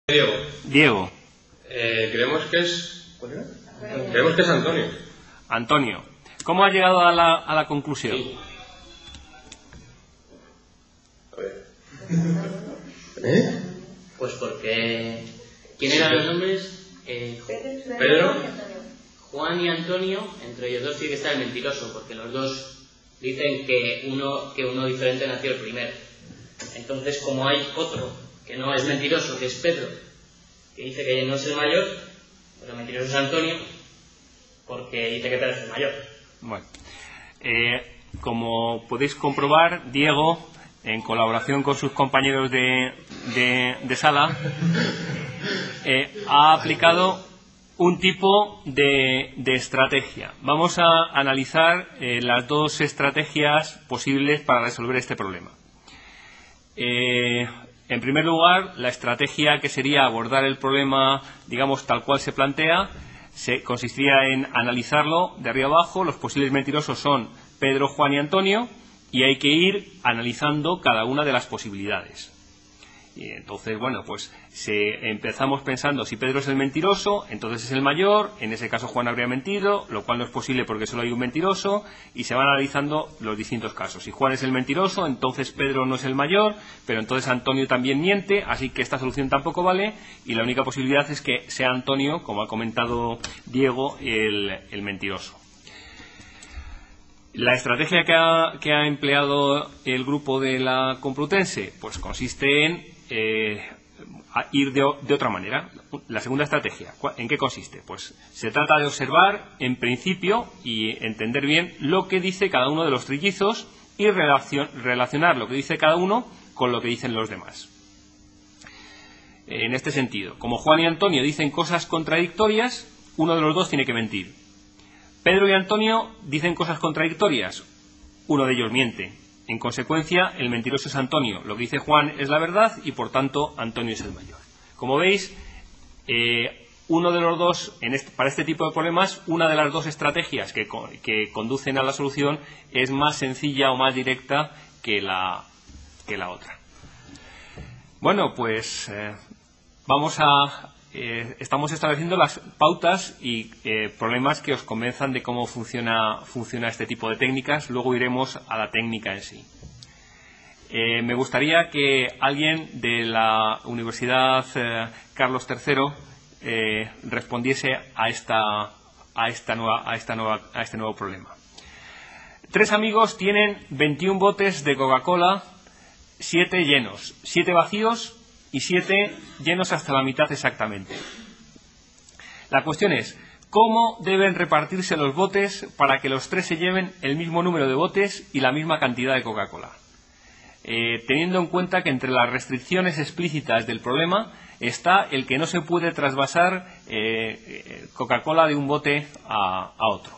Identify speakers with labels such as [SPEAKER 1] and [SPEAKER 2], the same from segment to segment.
[SPEAKER 1] Diego.
[SPEAKER 2] Diego.
[SPEAKER 1] Creemos que es... ¿Cuál era? Creemos que es Antonio.
[SPEAKER 2] Antonio. ¿Cómo ha llegado a la conclusión?
[SPEAKER 1] Sí. A ver.
[SPEAKER 3] Pues porque... ¿Quién eran los nombres?
[SPEAKER 1] Pedro.
[SPEAKER 3] Juan y Antonio. Entre ellos dos tiene que estar el mentiroso, porque los dos dicen que uno diferente nació el primero. Entonces, como hay otro que no es mentiroso, que es Pedro, que dice que no es el mayor, pero el mentiroso es Antonio, porque dice que Pedro es el mayor.
[SPEAKER 2] Bueno, como podéis comprobar, Diego, en colaboración con sus compañeros de sala, ha aplicado un tipo de estrategia. Vamos a analizar las dos estrategias posibles para resolver este problema. En primer lugar, la estrategia que sería abordar el problema, digamos, tal cual se plantea, consistiría en analizarlo de arriba abajo. Los posibles mentirosos son Pedro, Juan y Antonio, y hay que ir analizando cada una de las posibilidades. Y entonces, bueno, pues empezamos pensando si Pedro es el mentiroso, entonces es el mayor, en ese caso Juan habría mentido, lo cual no es posible porque solo hay un mentiroso, y se van analizando los distintos casos. Si Juan es el mentiroso, entonces Pedro no es el mayor, pero entonces Antonio también miente, así que esta solución tampoco vale, y la única posibilidad es que sea Antonio, como ha comentado Diego, el mentiroso. La estrategia que ha empleado el grupo de la Complutense, pues consiste en ir de otra manera. La segunda estrategia, ¿en qué consiste? Pues se trata de observar en principio y entender bien lo que dice cada uno de los trillizos y relacionar lo que dice cada uno con lo que dicen los demás. En este sentido, como Juan y Antonio dicen cosas contradictorias, uno de los dos tiene que mentir. Pedro y Antonio dicen cosas contradictorias, uno de ellos miente. En consecuencia, el mentiroso es Antonio. Lo que dice Juan es la verdad y, por tanto, Antonio es el mayor. Como veis, uno de los dos, para este tipo de problemas, una de las dos estrategias que conducen a la solución es más sencilla o más directa que la otra. Bueno, pues estamos estableciendo las pautas y problemas que os convenzan de cómo funciona este tipo de técnicas. Luego iremos a la técnica en sí. Me gustaría que alguien de la Universidad Carlos III respondiese a este nuevo problema. 3 amigos tienen 21 botes de Coca-Cola, 7 llenos, 7 vacíos y 7 llenos hasta la mitad exactamente. La cuestión es, ¿cómo deben repartirse los botes para que los 3 se lleven el mismo número de botes y la misma cantidad de Coca-Cola? Teniendo en cuenta que entre las restricciones explícitas del problema está el que no se puede trasvasar Coca-Cola de un bote a otro.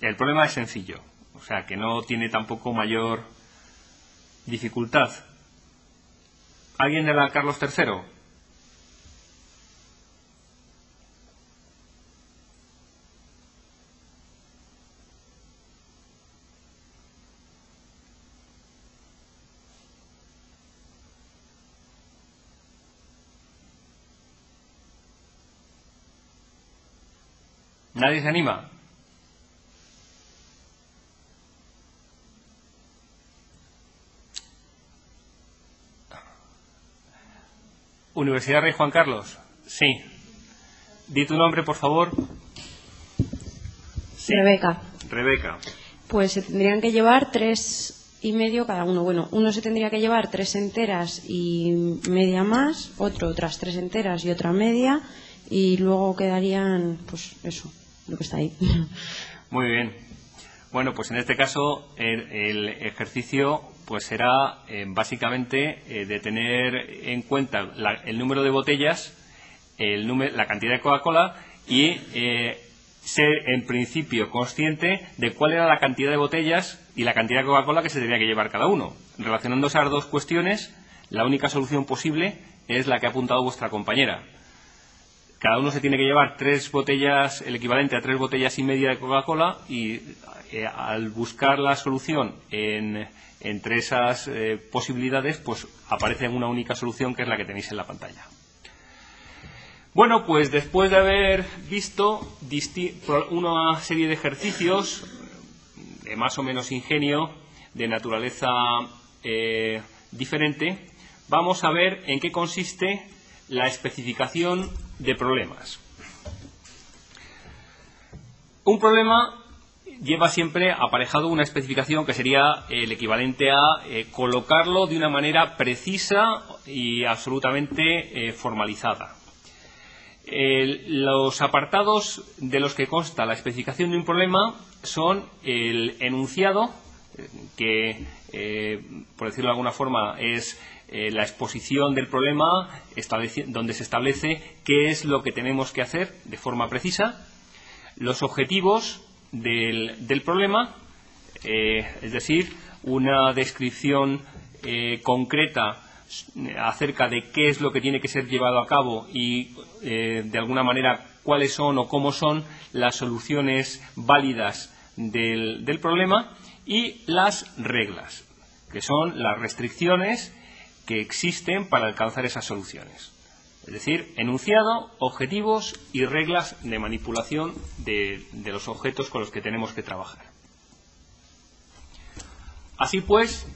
[SPEAKER 2] El problema es sencillo, o sea que no tiene tampoco mayor dificultad. ¿Alguien de la Carlos III? ¿Nadie se anima? Universidad Rey Juan Carlos. Sí. Di tu nombre, por favor. Sí. Rebeca.
[SPEAKER 4] Pues se tendrían que llevar 3,5 cada uno. Bueno, uno se tendría que llevar 3 enteras y media más, otro otras 3 enteras y otra media, y luego quedarían, pues eso, lo que está ahí.
[SPEAKER 2] Muy bien. Bueno, pues en este caso el ejercicio pues será básicamente de tener en cuenta el número de botellas, la cantidad de Coca-Cola y ser en principio consciente de cuál era la cantidad de botellas y la cantidad de Coca-Cola que se tenía que llevar cada uno. Relacionando esas dos cuestiones, la única solución posible es la que ha apuntado vuestra compañera. cada uno se tiene que llevar 3 botellas, el equivalente a 3 botellas y media de Coca-Cola, y al buscar la solución entre esas posibilidades, pues aparece una única solución, que es la que tenéis en la pantalla. Bueno, pues después de haber visto una serie de ejercicios de más o menos ingenio, de naturaleza diferente, vamos a ver en qué consiste la especificación de problemas. Un problema lleva siempre aparejado una especificación que sería el equivalente a colocarlo de una manera precisa y absolutamente formalizada. Los apartados de los que consta la especificación de un problema son el enunciado, que por decirlo de alguna forma es la exposición del problema, donde se establece qué es lo que tenemos que hacer de forma precisa, los objetivos del problema, es decir, una descripción concreta acerca de qué es lo que tiene que ser llevado a cabo y de alguna manera cuáles son o cómo son las soluciones válidas del problema, y las reglas, que son las restricciones que existen para alcanzar esas soluciones. Es decir, enunciado, objetivos y reglas de manipulación de los objetos con los que tenemos que trabajar. Así pues,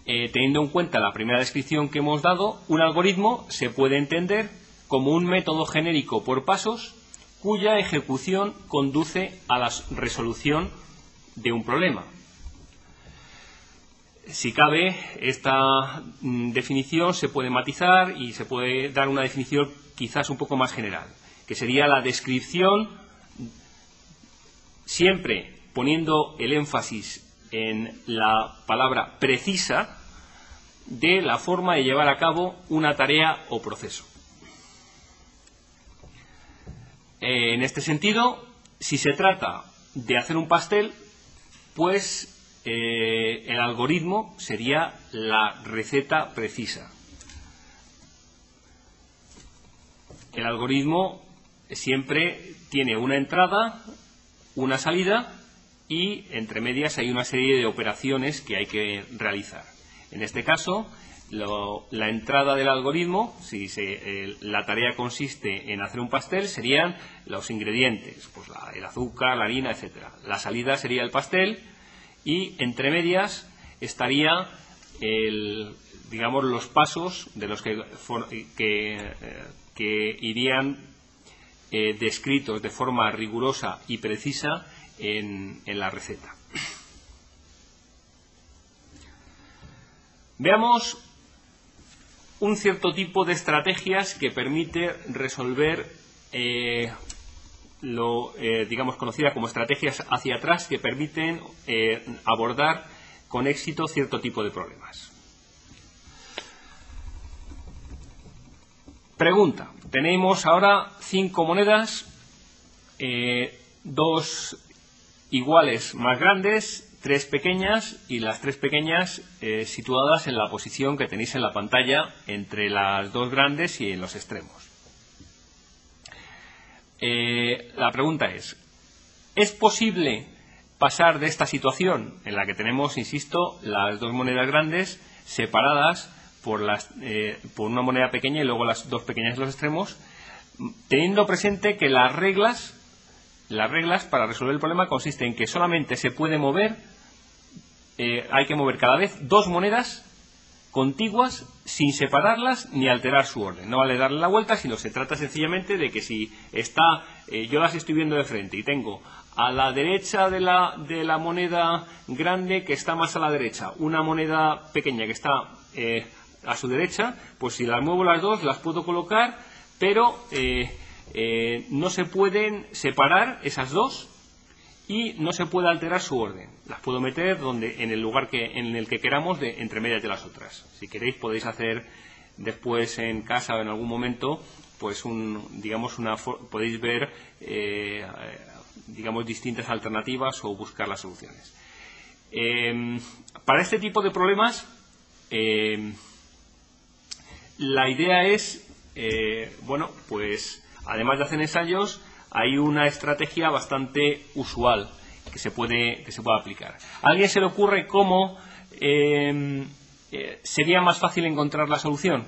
[SPEAKER 2] teniendo en cuenta la primera descripción que hemos dado, un algoritmo se puede entender como un método genérico por pasos cuya ejecución conduce a la resolución de un problema. Si cabe, esta definición se puede matizar y se puede dar una definición quizás un poco más general, que sería la descripción, siempre poniendo el énfasis en la palabra precisa, de la forma de llevar a cabo una tarea o proceso. En este sentido, si se trata de hacer un pastel, pues el algoritmo sería la receta precisa. El algoritmo siempre tiene una entrada, una salida, y entre medias hay una serie de operaciones que hay que realizar. En este caso, la entrada del algoritmo, si la tarea consiste en hacer un pastel, serían los ingredientes, pues el azúcar, la harina, etcétera. La salida sería el pastel, y entre medias estaría digamos, los pasos de los que irían descritos de forma rigurosa y precisa en la receta. Veamos un cierto tipo de estrategias que permite resolver digamos, conocida como estrategias hacia atrás, que permiten abordar con éxito cierto tipo de problemas. Pregunta: tenemos ahora 5 monedas, 2 iguales más grandes, 3 pequeñas, y las 3 pequeñas situadas en la posición que tenéis en la pantalla, entre las 2 grandes y en los extremos. La pregunta ¿es posible pasar de esta situación en la que tenemos, insisto, las 2 monedas grandes separadas por una moneda pequeña y luego las 2 pequeñas en los extremos, teniendo presente que las reglas para resolver el problema consisten en que solamente se puede mover, hay que mover cada vez 2 monedas contiguas sin separarlas ni alterar su orden? No vale darle la vuelta, sino se trata sencillamente de que si yo las estoy viendo de frente y tengo a la derecha de la moneda grande, que está más a la derecha, una moneda pequeña que está a su derecha, pues si las muevo las dos, las puedo colocar, pero no se pueden separar esas dos y no se puede alterar su orden. Las puedo meter en el lugar en el que queramos, entre medias de las otras. Si queréis podéis hacer después en casa o en algún momento, pues podéis ver digamos distintas alternativas o buscar las soluciones. Para este tipo de problemas la idea es pues además de hacer ensayos, hay una estrategia bastante usual que se puede aplicar. ¿A alguien se le ocurre cómo sería más fácil encontrar la solución?